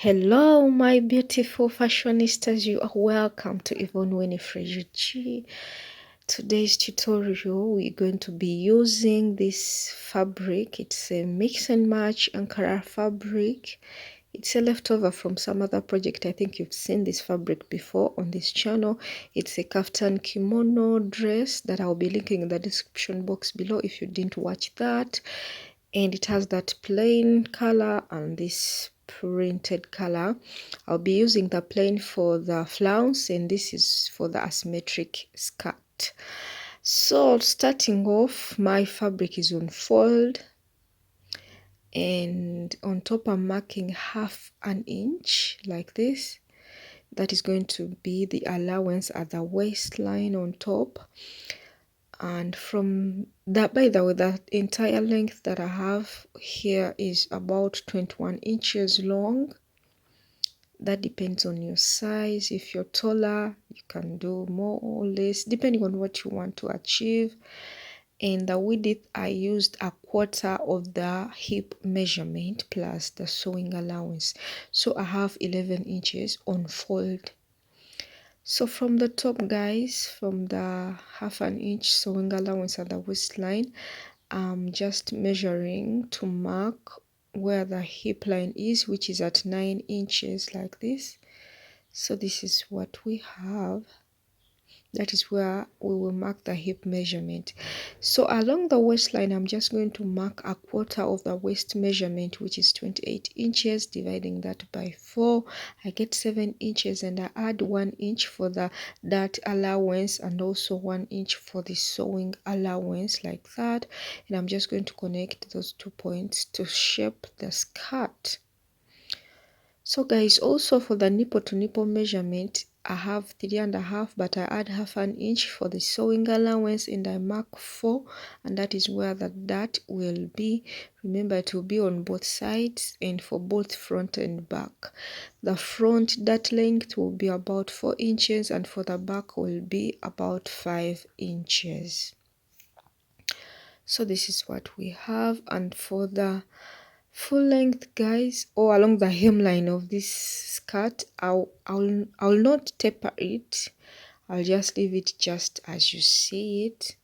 Hello, my beautiful fashionistas. You are welcome to Yvonne Winifred G. Today's tutorial, we're going to be using this fabric. It's a mix and match Ankara fabric. It's a leftover from some other project. I think you've seen this fabric before on this channel. It's a kaftan kimono dress that I'll be linking in the description box below if you didn't watch that. And it has that plain color and this printed color. I'll be using the plain for the flounce, and this is for the asymmetric skirt. So starting off, my fabric is on fold, and on top I'm marking 1/2 inch like this. That is going to be the allowance at the waistline on top. And from that, by the way, the entire length that I have here is about 21 inches long. That depends on your size. If you're taller, you can do more or less depending on what you want to achieve. And the width, I used 1/4 of the hip measurement plus the sewing allowance, so I have 11 inches on fold. So from the top, guys, from the 1/2 inch sewing allowance at the waistline, I'm just measuring to mark where the hip line is, which is at 9 inches like this. So this is what we have. That is where we will mark the hip measurement. So along the waistline, I'm just going to mark 1/4 of the waist measurement, which is 28 inches. Dividing that by 4, I get 7 inches, and I add 1 inch for the dart allowance and also 1 inch for the sewing allowance like that. And I'm just going to connect those 2 points to shape the skirt. So guys, also for the nipple to nipple measurement, I have 3.5, but I add 1/2 inch for the sewing allowance, and I mark 4, and that is where the dart will be. Remember, it will be on both sides and for both front and back. The front dart length will be about 4 inches, and for the back will be about 5 inches. So this is what we have. And for the full length, guys, or along the hemline of this skirt, I'll not taper it. I'll just leave it just as you see it,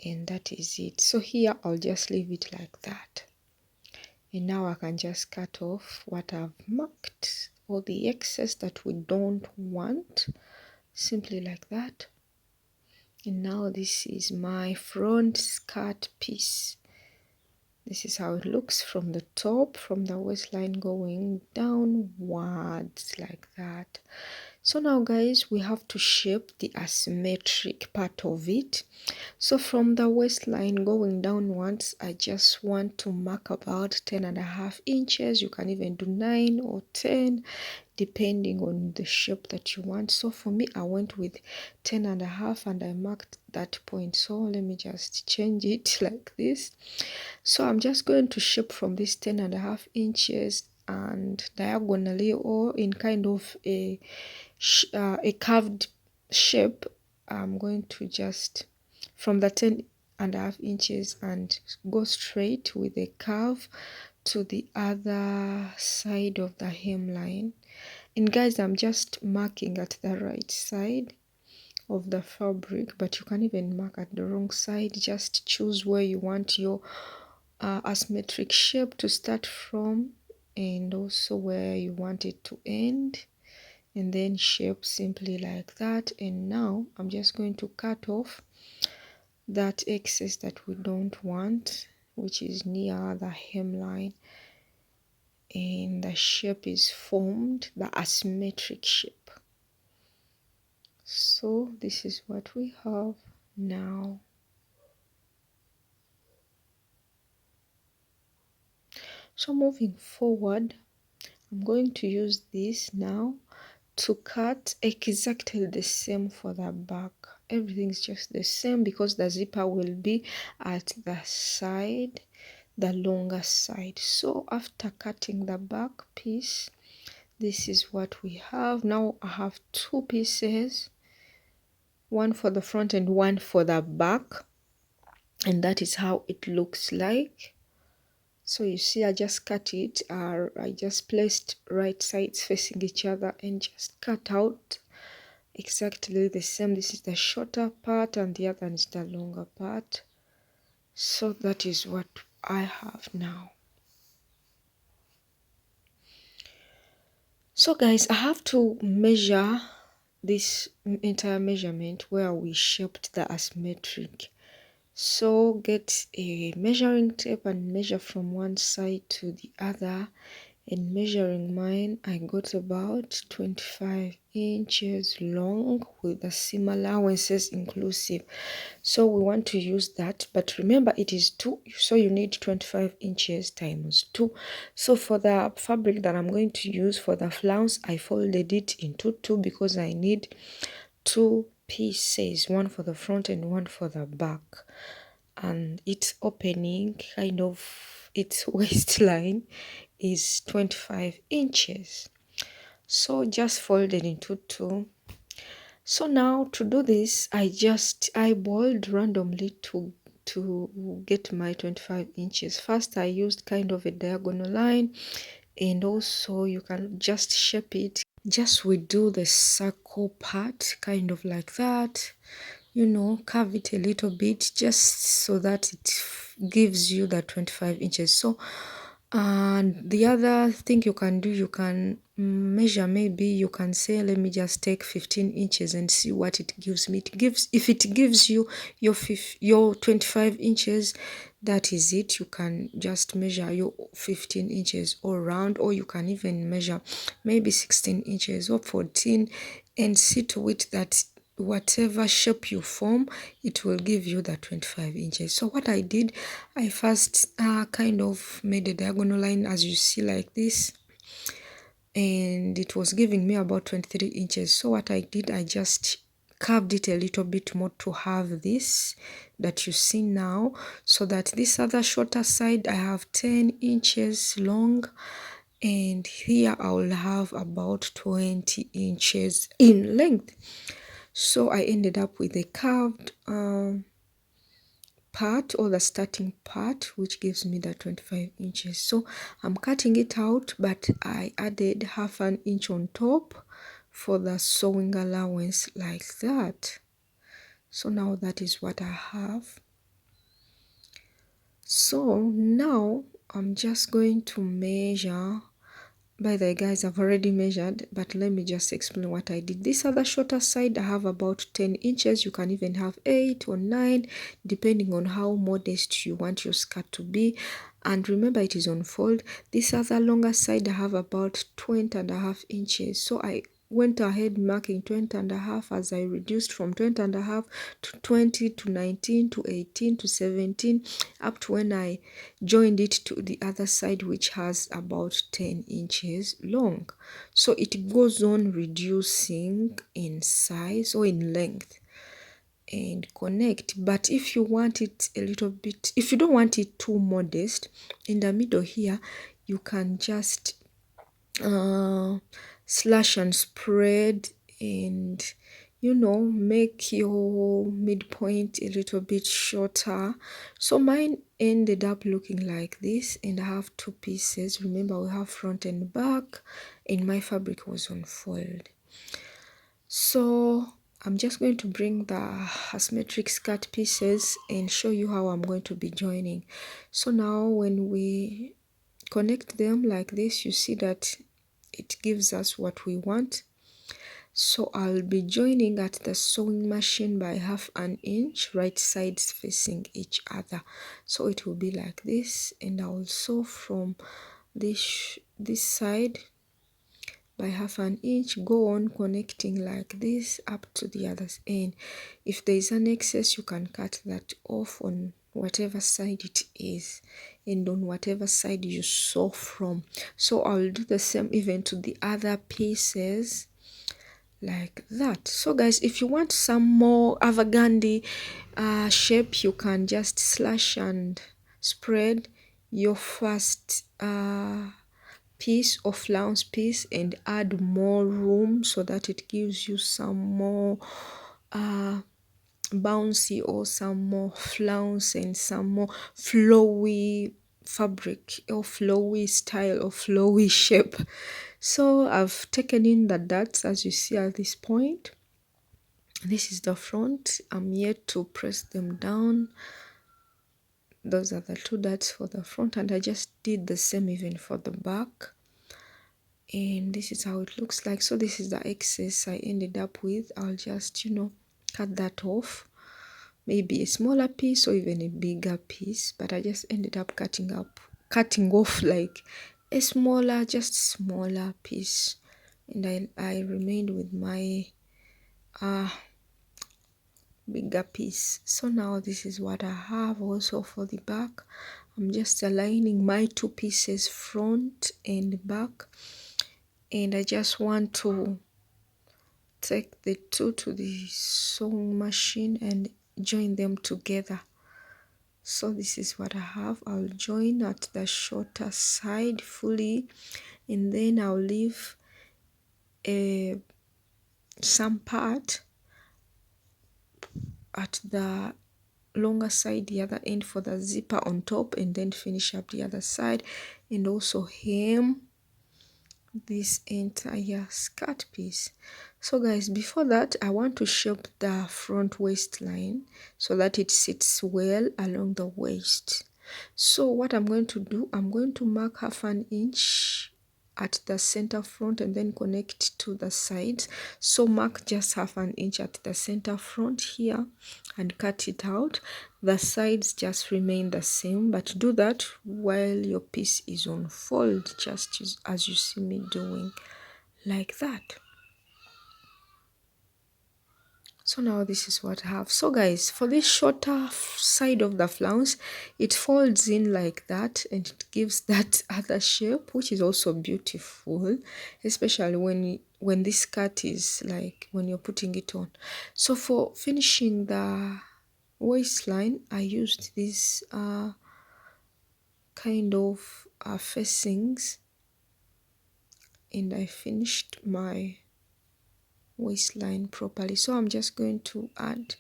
and that is it. So here I'll just leave it like that, and now I can just cut off what I've marked, all the excess that we don't want, simply like that. And now this is my front skirt piece. This is how it looks from the top, from the waistline going downwards like that. So now, guys, we have to shape the asymmetric part of it. So from the waistline going downwards, I just want to mark about 10.5 inches. You can even do 9 or 10 depending on the shape that you want. So for me, I went with 10.5 and I marked that point. So let me just change it like this. So I'm just going to shape from this 10.5 inches and diagonally, or in kind of a curved shape. I'm going to just from the 10.5 inches and go straight with a curve to the other side of the hemline. And guys, I'm just marking at the right side of the fabric, but you can even mark at the wrong side. Just choose where you want your asymmetric shape to start from, and also where you want it to end, and then shape simply like that. And now I'm just going to cut off that excess that we don't want, which is near the hemline, and the shape is formed, the asymmetric shape. So this is what we have now. So moving forward, I'm going to use this now to cut exactly the same for the back. Everything's just the same because the zipper will be at the side, the longer side. So after cutting the back piece, this is what we have. Now I have 2 pieces, one for the front and one for the back, and that is how it looks like. So you see, I just cut it, I just placed right sides facing each other and just cut out exactly the same. This is the shorter part and the other is the longer part. So that is what I have now. So guys, I have to measure this entire measurement where we shaped the asymmetric. So get a measuring tape and measure from one side to the other. And measuring mine, I got about 25 inches long with the seam allowances inclusive. So we want to use that, but remember it is 2, so you need 25 inches times 2. So for the fabric that I'm going to use for the flounce, I folded it into 2 because I need 2 pieces, one for the front and one for the back. And its opening, kind of its waistline, is 25 inches. So just fold it into 2. So now to do this, I just eyeballed randomly to get my 25 inches. First I used kind of a diagonal line, and also you can just shape it. Just we do the circle part kind of like that, you know, curve it a little bit just so that it gives you the 25 inches. So and the other thing you can do, you can measure, maybe you can say, let me just take 15 inches and see what it gives me. It gives, if it gives you your 25 inches, that is it. You can just measure your 15 inches all round, or you can even measure maybe 16 inches or 14 and see to it that whatever shape you form, it will give you the 25 inches. So what I did, I first kind of made a diagonal line, as you see, like this, and it was giving me about 23 inches. So what I did, I just curved it a little bit more to have this that you see now, so that this other shorter side I have 10 inches long, and here I will have about 20 inches in length. So I ended up with a curved part, or the starting part, which gives me the 25 inches. So I'm cutting it out, but I added half an inch on top for the sewing allowance, like that. So now that is what I have. So now I'm just going to measure. By the way, guys, I've already measured, but let me just explain what I did. This other shorter side, I have about 10 inches. You can even have 8 or 9, depending on how modest you want your skirt to be. And remember, it is on fold. This other longer side, I have about 20.5 inches. So I went ahead marking 20.5 as I reduced from 20.5 to 20 to 19 to 18 to 17, up to when I joined it to the other side, which has about 10 inches long. So it goes on reducing in size or in length and connect. But if you want it a little bit, if you don't want it too modest, in the middle here you can just slash and spread, and you know, make your midpoint a little bit shorter. So mine ended up looking like this, and I have 2 pieces. Remember, we have front and back, and my fabric was on fold. So I'm just going to bring the asymmetric skirt pieces and show you how I'm going to be joining. So now when we connect them like this, you see that it gives us what we want. So I'll be joining at the sewing machine by half an inch, right sides facing each other. So it will be like this, and I'll sew from this side by half an inch, go on connecting like this up to the other end. If there is an excess, you can cut that off on whatever side it is, and on whatever side you sew from. So I'll do the same even to the other pieces, like that. So guys, if you want some more avant-garde shape, you can just slash and spread your first piece or flounce piece and add more room, so that it gives you some more bouncy, or some more flounce and some more flowy fabric or flowy style or flowy shape. So I've taken in the dots as you see at this point. This is the front. I'm yet to press them down. Those are the two dots for the front, and I just did the same even for the back. And this is how it looks like. So this is the excess I ended up with. I'll just, cut that off. Maybe a smaller piece or even a bigger piece, but I just ended up cutting off like a smaller piece, and I remained with my bigger piece. So now this is what I have also for the back. I'm just aligning my two pieces, front and back, and I just want to take the two to the sewing machine and join them together. So this is what I have. I'll join at the shorter side fully, and then I'll leave some part at the longer side, the other end for the zipper on top, and then finish up the other side, and also hem this entire skirt piece. So guys, before that, I want to shape the front waistline so that it sits well along the waist. So what I'm going to do, I'm going to mark 1/2 inch at the center front and then connect to the sides. So mark just 1/2 inch at the center front here and cut it out. The sides just remain the same, but do that while your piece is on fold, just as you see me doing, like that. So now this is what I have. So guys, for this shorter side of the flounce, it folds in like that and it gives that other shape, which is also beautiful, especially when this skirt is like when you're putting it on. So for finishing the waistline, I used these kind of facings, and I finished my waistline properly. So I'm just going to add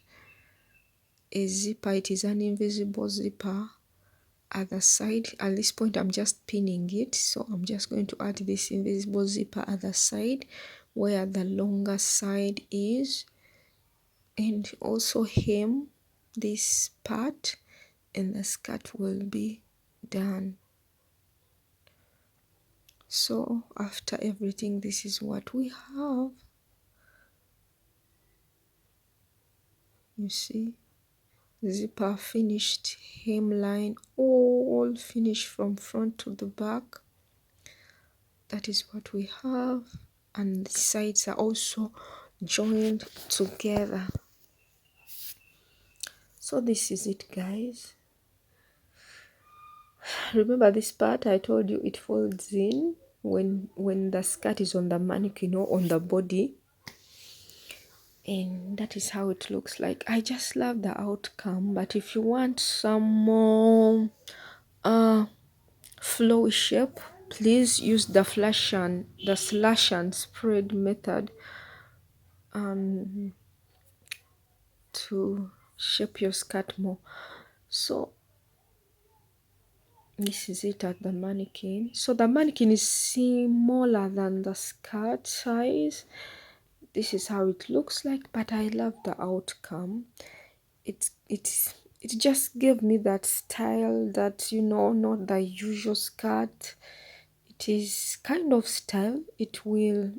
a zipper. It is an invisible zipper at the side. At this point I'm just pinning it, so I'm just going to add this invisible zipper at the side where the longer side is, and also hem this part, and the skirt will be done. So after everything, this is what we have. You see, zipper finished, hemline all finished from front to the back. That is what we have, and the sides are also joined together. So this is it, guys. Remember this part I told you, it folds in when the skirt is on the mannequin or on the body, and that is how it looks like. I just love the outcome, but if you want some more flowy shape, please use the slash and spread method to shape your skirt more. So this is it at the mannequin. So the mannequin is smaller than the skirt size. This is how it looks like, but I love the outcome. It just gave me that style that, not the usual skirt. It is kind of style. It will,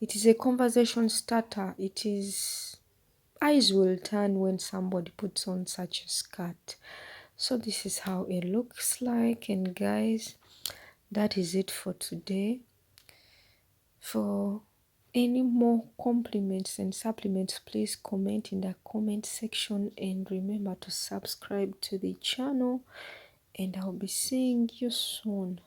it is a conversation starter. It is, eyes will turn when somebody puts on such a skirt. So this is how it looks like, and guys, that is it for today. For any more compliments and supplements, please comment in the comment section, and remember to subscribe to the channel, and I'll be seeing you soon.